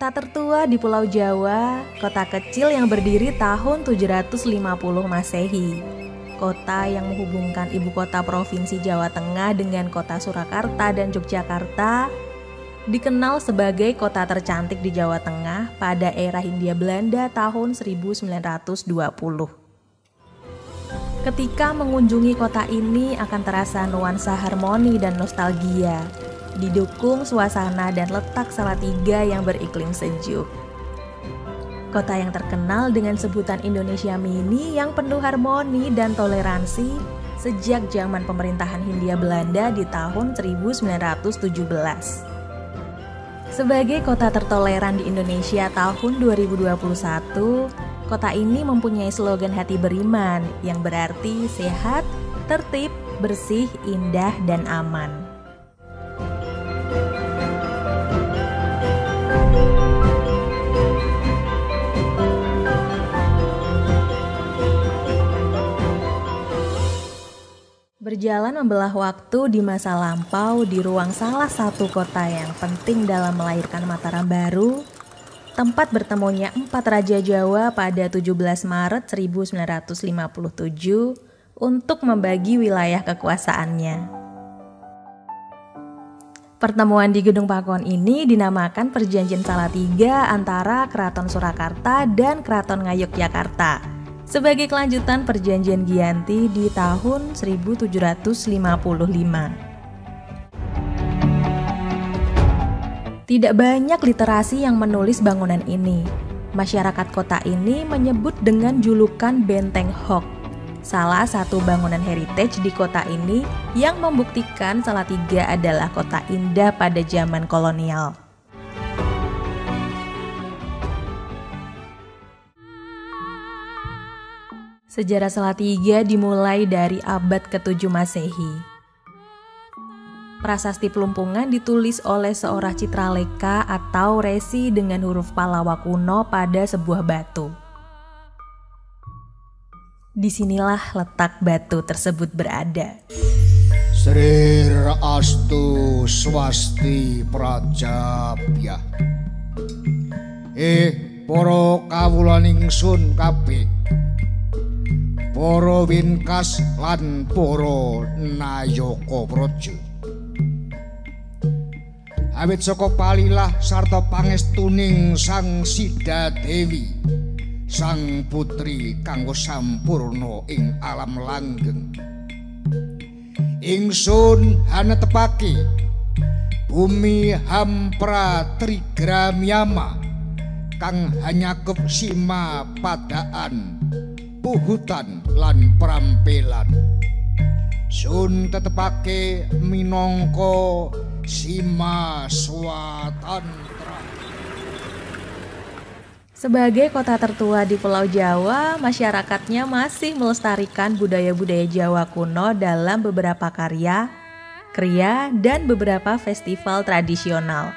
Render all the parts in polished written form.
Kota tertua di Pulau Jawa, kota kecil yang berdiri tahun 750 Masehi. Kota yang menghubungkan ibu kota Provinsi Jawa Tengah dengan kota Surakarta dan Yogyakarta, dikenal sebagai kota tercantik di Jawa Tengah pada era Hindia Belanda tahun 1920. Ketika mengunjungi kota ini akan terasa nuansa harmoni dan nostalgia, didukung suasana dan letak Salatiga yang beriklim sejuk. Kota yang terkenal dengan sebutan Indonesia Mini yang penuh harmoni dan toleransi sejak zaman pemerintahan Hindia Belanda di tahun 1917. Sebagai kota tertoleran di Indonesia tahun 2021, kota ini mempunyai slogan Hati Beriman yang berarti sehat, tertib, bersih, indah, dan aman. Berjalan membelah waktu di masa lampau di ruang salah satu kota yang penting dalam melahirkan Mataram baru, tempat bertemunya 4 Raja Jawa pada 17 Maret 1957 untuk membagi wilayah kekuasaannya. Pertemuan di Gedung Pakuan ini dinamakan Perjanjian Salatiga antara Keraton Surakarta dan Keraton Ngayogyakarta sebagai kelanjutan Perjanjian Giyanti di tahun 1755. Tidak banyak literasi yang menulis bangunan ini. Masyarakat kota ini menyebut dengan julukan Benteng Hok, salah satu bangunan heritage di kota ini yang membuktikan Salatiga adalah kota indah pada zaman kolonial. Sejarah Salatiga dimulai dari abad ke-7 Masehi. Prasasti Pelumpungan ditulis oleh seorang citraleka atau resi dengan huruf Pallawa kuno pada sebuah batu. Disinilah letak batu tersebut berada. Srir astu swasti prajabya. Para kawula ingsun kabeh, para winkas lan para nayaka praja. Awit saka palilah sarta pangestuning Sang Sida Dewi, sang putri kanggo sampurna ing alam langgeng, ingsun hanetepake bumi Hampra Trigramyama kang hanyakep sima padaan, puhutan lan prampelan. Sun tetepake minangka sima swatantra. Sebagai kota tertua di Pulau Jawa, masyarakatnya masih melestarikan budaya-budaya Jawa kuno dalam beberapa karya, kriya, dan beberapa festival tradisional.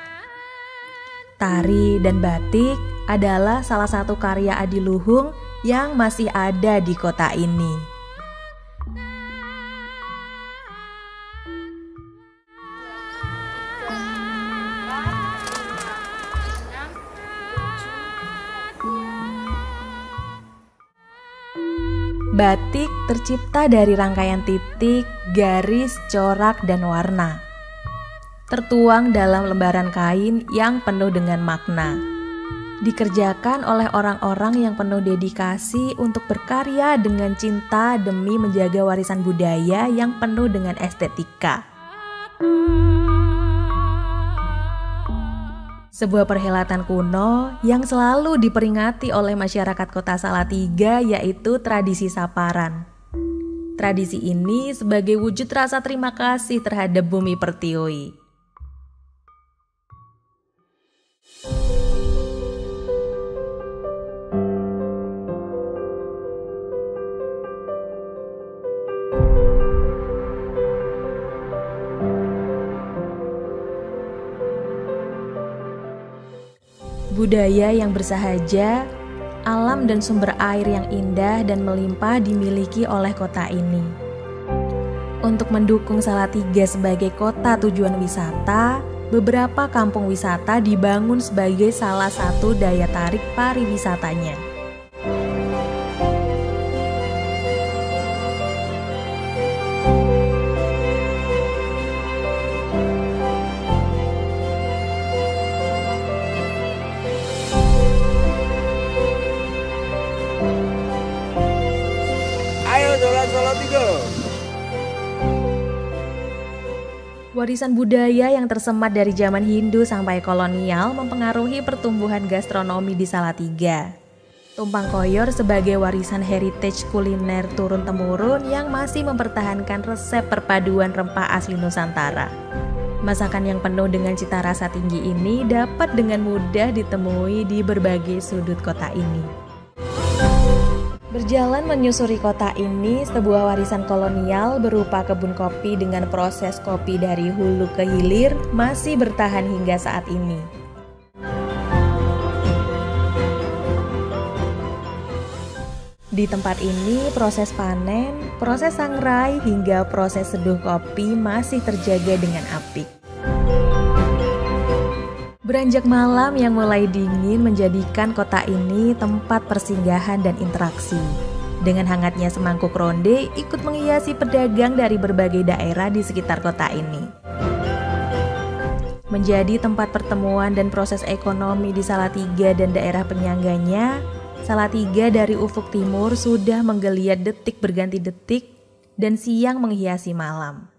Tari dan batik adalah salah satu karya adiluhung yang masih ada di kota ini. Batik tercipta dari rangkaian titik, garis, corak, dan warna. Tertuang dalam lembaran kain yang penuh dengan makna. Dikerjakan oleh orang-orang yang penuh dedikasi untuk berkarya dengan cinta demi menjaga warisan budaya yang penuh dengan estetika. Sebuah perhelatan kuno yang selalu diperingati oleh masyarakat kota Salatiga yaitu tradisi Saparan. Tradisi ini sebagai wujud rasa terima kasih terhadap Bumi Pertiwi. Budaya yang bersahaja, alam dan sumber air yang indah dan melimpah dimiliki oleh kota ini. Untuk mendukung Salatiga sebagai kota tujuan wisata, beberapa kampung wisata dibangun sebagai salah satu daya tarik pariwisatanya. Ayo Dolan Solo 3. Warisan budaya yang tersemat dari zaman Hindu sampai kolonial mempengaruhi pertumbuhan gastronomi di Salatiga. Tumpang Koyor sebagai warisan heritage kuliner turun-temurun yang masih mempertahankan resep perpaduan rempah asli Nusantara. Masakan yang penuh dengan cita rasa tinggi ini dapat dengan mudah ditemui di berbagai sudut kota ini. Berjalan menyusuri kota ini, sebuah warisan kolonial berupa kebun kopi dengan proses kopi dari hulu ke hilir masih bertahan hingga saat ini. Di tempat ini, proses panen, proses sangrai, hingga proses seduh kopi masih terjaga dengan apik. Beranjak malam yang mulai dingin menjadikan kota ini tempat persinggahan dan interaksi. Dengan hangatnya semangkuk ronde ikut menghiasi pedagang dari berbagai daerah di sekitar kota ini. Menjadi tempat pertemuan dan proses ekonomi di Salatiga dan daerah penyangganya, Salatiga dari ufuk timur sudah menggeliat detik berganti detik dan siang menghiasi malam.